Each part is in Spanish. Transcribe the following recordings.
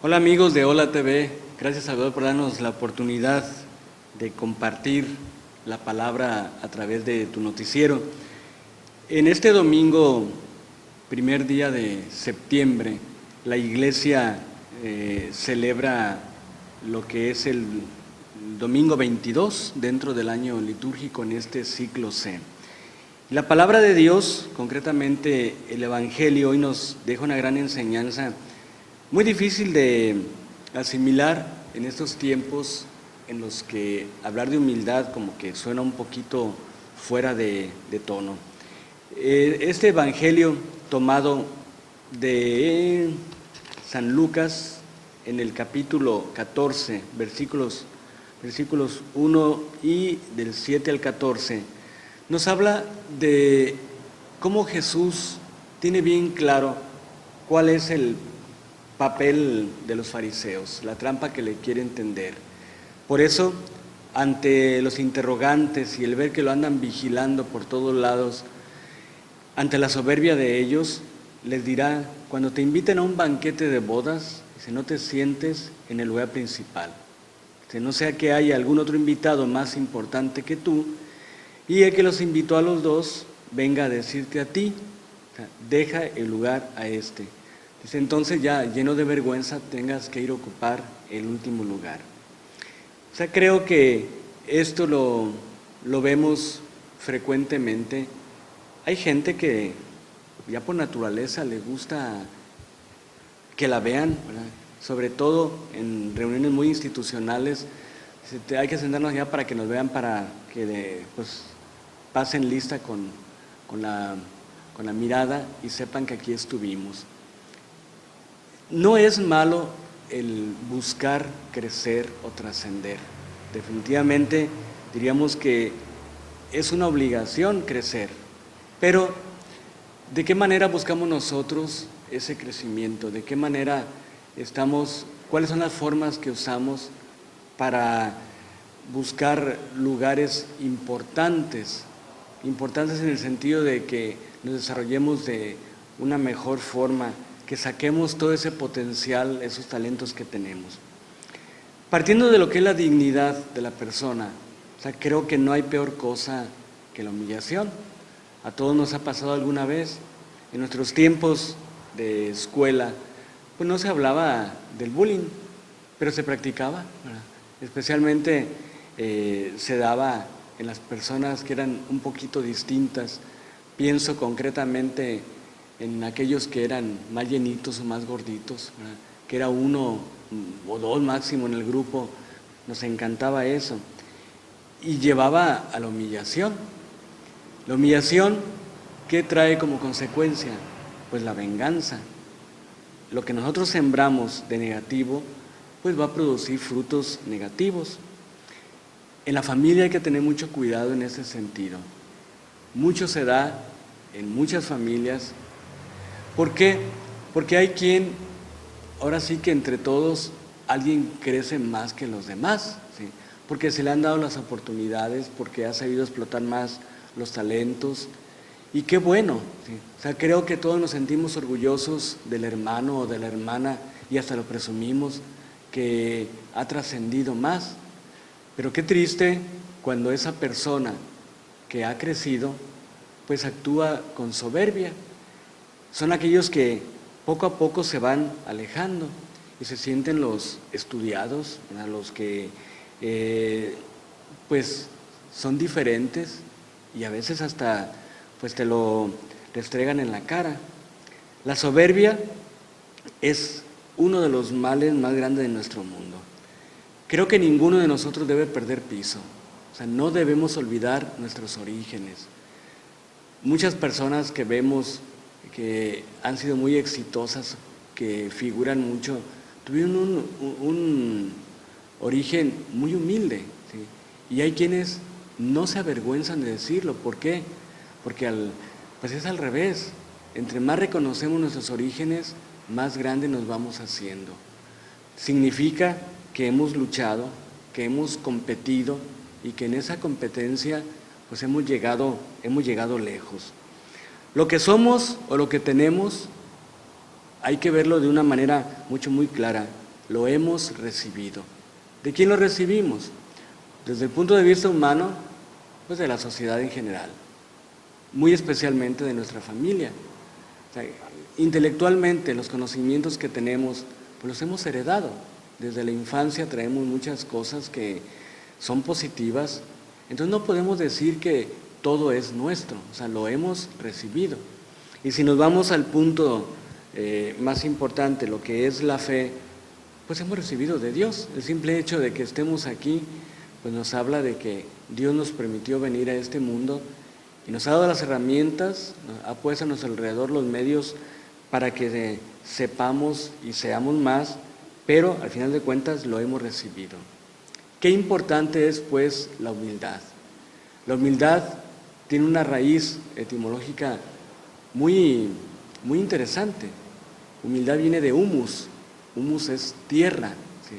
Hola amigos de Hola TV, gracias Salvador por darnos la oportunidad de compartir la palabra a través de tu noticiero. En este domingo, primer día de septiembre, la iglesia celebra lo que es el domingo 22 dentro del año litúrgico en este ciclo C. La palabra de Dios, concretamente el Evangelio, hoy nos deja una gran enseñanza muy difícil de asimilar en estos tiempos en los que hablar de humildad como que suena un poquito fuera de tono. Este Evangelio tomado de San Lucas en el capítulo 14, versículos 1 y del 7 al 14, nos habla de cómo Jesús tiene bien claro cuál es el papel de los fariseos, la trampa que le quiere entender. Por eso, ante los interrogantes y el ver que lo andan vigilando por todos lados, ante la soberbia de ellos, les dirá: cuando te inviten a un banquete de bodas, dice, no te sientes en el lugar principal. Dice, no sea que haya algún otro invitado más importante que tú, y el que los invitó a los dos venga a decirte a ti, o sea, deja el lugar a este. Dice, entonces ya lleno de vergüenza tengas que ir a ocupar el último lugar. O sea, creo que esto lo vemos frecuentemente. Hay gente que ya por naturaleza le gusta que la vean, ¿verdad? Sobre todo en reuniones muy institucionales. Hay que sentarnos ya para que nos vean, para que pasen lista con la mirada y sepan que aquí estuvimos. No es malo el buscar crecer o trascender. Definitivamente diríamos que es una obligación crecer, pero ¿de qué manera buscamos nosotros ese crecimiento? ¿De qué manera cuáles son las formas que usamos para buscar lugares importantes en el sentido de que nos desarrollemos de una mejor forma, que saquemos todo ese potencial, esos talentos que tenemos? Partiendo de lo que es la dignidad de la persona, o sea, creo que no hay peor cosa que la humillación. A todos nos ha pasado alguna vez. En nuestros tiempos de escuela, pues no se hablaba del bullying, pero se practicaba, ¿verdad? Especialmente se daba en las personas que eran un poquito distintas. Pienso concretamente en aquellos que eran más llenitos o más gorditos, ¿verdad? Que era uno o dos máximo en el grupo, nos encantaba eso. Y llevaba a la humillación. La humillación, ¿qué trae como consecuencia? Pues la venganza. Lo que nosotros sembramos de negativo, pues va a producir frutos negativos. En la familia hay que tener mucho cuidado en ese sentido. Mucho se da en muchas familias. ¿Por qué? Porque hay quien, ahora sí que entre todos, alguien crece más que los demás, ¿sí? Porque se le han dado las oportunidades, porque ha sabido explotar más los talentos, y qué bueno, ¿sí? O sea, creo que todos nos sentimos orgullosos del hermano o de la hermana, y hasta lo presumimos, que ha trascendido más. Pero qué triste cuando esa persona que ha crecido, pues actúa con soberbia. Son aquellos que poco a poco se van alejando y se sienten los estudiados, ¿verdad? Los que pues son diferentes y a veces hasta pues te lo restregan en la cara. La soberbia es uno de los males más grandes de nuestro mundo. Creo que ninguno de nosotros debe perder piso. O sea, no debemos olvidar nuestros orígenes. Muchas personas que vemos que han sido muy exitosas, que figuran mucho, tuvieron un origen muy humilde, ¿sí? Y hay quienes no se avergüenzan de decirlo. ¿Por qué? Porque pues es al revés. Entre más reconocemos nuestros orígenes, más grandes nos vamos haciendo. Significa que hemos luchado, que hemos competido y que en esa competencia pues hemos llegado lejos. Lo que somos o lo que tenemos hay que verlo de una manera muy clara. lo hemos recibido. ¿De quién lo recibimos? Desde el punto de vista humano, pues de la sociedad en general, muy especialmente de nuestra familia. O sea, intelectualmente los conocimientos que tenemos, pues los hemos heredado. Desde la infancia traemos muchas cosas que son positivas, entonces no podemos decir que todo es nuestro, o sea, lo hemos recibido. Y si nos vamos al punto más importante, lo que es la fe, pues hemos recibido de Dios. El simple hecho de que estemos aquí, pues nos habla de que Dios nos permitió venir a este mundo y nos ha dado las herramientas, ha puesto a nuestro alrededor los medios para que sepamos y seamos más, pero al final de cuentas lo hemos recibido. Qué importante es pues la humildad. La humildad tiene una raíz etimológica muy interesante. Humildad viene de humus. Humus es tierra. ¿Sí?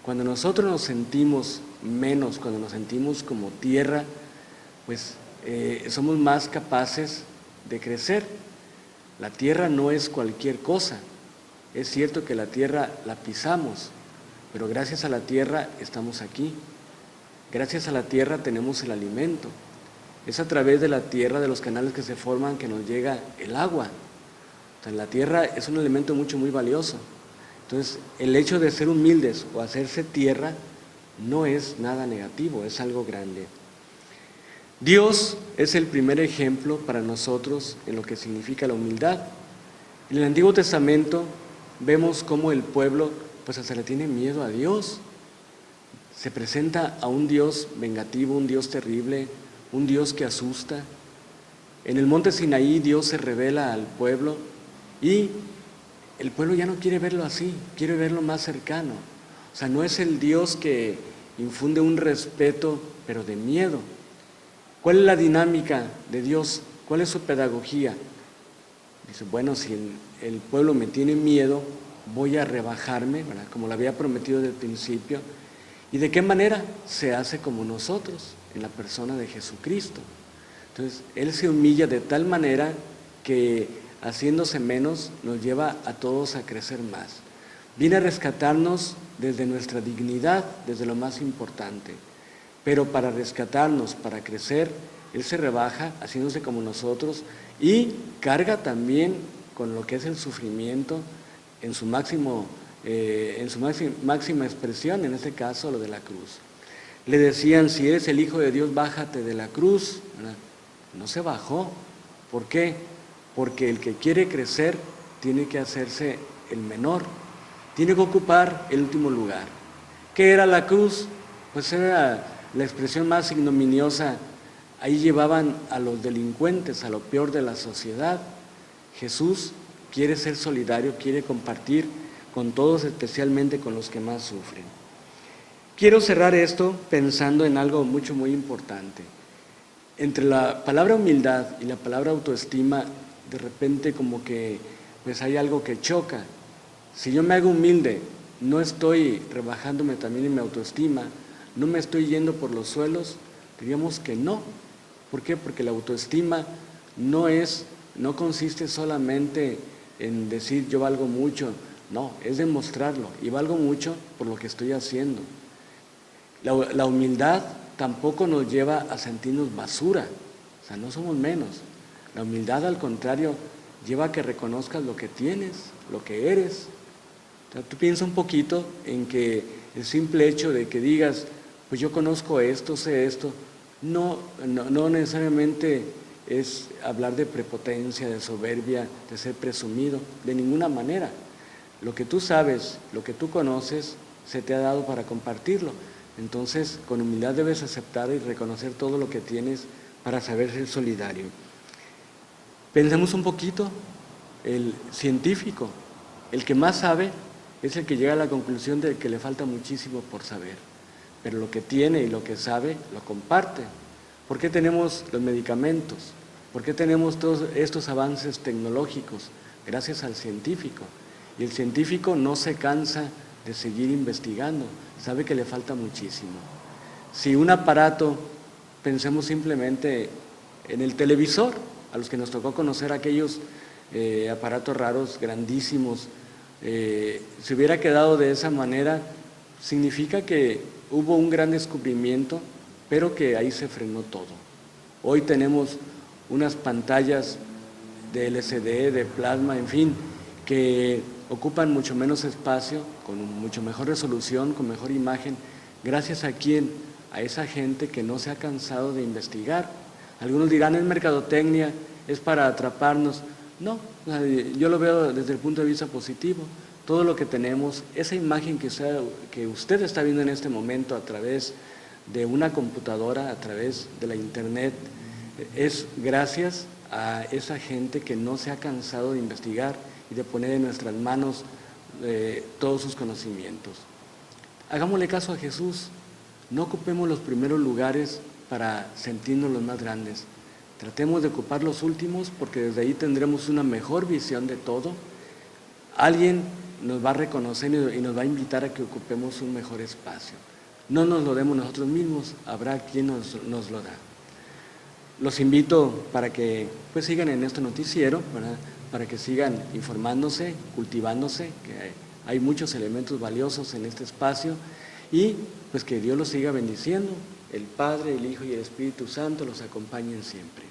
Cuando nosotros nos sentimos menos, cuando nos sentimos como tierra, pues somos más capaces de crecer. La tierra no es cualquier cosa. Es cierto que la tierra la pisamos, pero gracias a la tierra estamos aquí. Gracias a la tierra tenemos el alimento. Es a través de la tierra, de los canales que se forman, que nos llega el agua. O sea, la tierra es un elemento muy valioso. Entonces, el hecho de ser humildes o hacerse tierra no es nada negativo, es algo grande. Dios es el primer ejemplo para nosotros en lo que significa la humildad. En el Antiguo Testamento vemos cómo el pueblo pues hasta le tiene miedo a Dios. Se presenta a un Dios vengativo, un Dios terrible, un Dios que asusta. En el monte Sinaí Dios se revela al pueblo y el pueblo ya no quiere verlo así, quiere verlo más cercano. O sea, no es el Dios que infunde un respeto, pero de miedo. ¿Cuál es la dinámica de Dios? ¿Cuál es su pedagogía? Dice, bueno, si el pueblo me tiene miedo, voy a rebajarme, ¿verdad? Como lo había prometido desde el principio. ¿Y de qué manera? Se hace como nosotros, en la persona de Jesucristo. Entonces, Él se humilla de tal manera que haciéndose menos nos lleva a todos a crecer más. Viene a rescatarnos desde nuestra dignidad, desde lo más importante. Pero para rescatarnos, para crecer, Él se rebaja haciéndose como nosotros y carga también con lo que es el sufrimiento en su máxima expresión, en este caso lo de la cruz. Le decían, si eres el Hijo de Dios, bájate de la cruz. ¿Verdad? No se bajó. ¿Por qué? Porque el que quiere crecer tiene que hacerse el menor, tiene que ocupar el último lugar. ¿Qué era la cruz? Pues era la expresión más ignominiosa. Ahí llevaban a los delincuentes, a lo peor de la sociedad. Jesús quiere ser solidario, quiere compartir con todos, especialmente con los que más sufren. Quiero cerrar esto pensando en algo muy importante. Entre la palabra humildad y la palabra autoestima, de repente como que pues hay algo que choca. Si yo me hago humilde, no estoy rebajándome también en mi autoestima, no me estoy yendo por los suelos, diríamos que no. ¿Por qué? Porque la autoestima no consiste solamente en decir yo valgo mucho, no, es demostrarlo y valgo mucho por lo que estoy haciendo. La humildad tampoco nos lleva a sentirnos basura, o sea, no somos menos. La humildad, al contrario, lleva a que reconozcas lo que tienes, lo que eres. O sea, tú piensa un poquito en que el simple hecho de que digas, pues yo conozco esto, sé esto, no necesariamente es hablar de prepotencia, de soberbia, de ser presumido, de ninguna manera. Lo que tú sabes, lo que tú conoces, se te ha dado para compartirlo. Entonces, con humildad debes aceptar y reconocer todo lo que tienes para saber ser solidario. Pensemos un poquito, el científico, el que más sabe, es el que llega a la conclusión de que le falta muchísimo por saber, pero lo que tiene y lo que sabe, lo comparte. ¿Por qué tenemos los medicamentos? ¿Por qué tenemos todos estos avances tecnológicos? Gracias al científico. Y el científico no se cansa de seguir investigando, sabe que le falta muchísimo. Si un aparato, pensemos simplemente en el televisor, a los que nos tocó conocer aquellos aparatos raros, grandísimos, Si hubiera quedado de esa manera, significa que hubo un gran descubrimiento, pero que ahí se frenó todo. Hoy tenemos unas pantallas de LCD, de plasma, en fin, que ocupan mucho menos espacio, con mucho mejor resolución, con mejor imagen. ¿Gracias a quién? A esa gente que no se ha cansado de investigar. Algunos dirán, es mercadotecnia, es para atraparnos. No, yo lo veo desde el punto de vista positivo. Todo lo que tenemos, esa imagen que usted está viendo en este momento a través de una computadora, a través de la internet, es gracias a esa gente que no se ha cansado de investigar y de poner en nuestras manos todos sus conocimientos. Hagámosle caso a Jesús, no ocupemos los primeros lugares para sentirnos los más grandes. Tratemos de ocupar los últimos porque desde ahí tendremos una mejor visión de todo. Alguien nos va a reconocer y nos va a invitar a que ocupemos un mejor espacio. No nos lo demos nosotros mismos, habrá quien nos lo da. Los invito para que pues sigan en este noticiero, ¿verdad? Para que sigan informándose, cultivándose, que hay muchos elementos valiosos en este espacio y pues que Dios los siga bendiciendo. El Padre, el Hijo y el Espíritu Santo los acompañen siempre.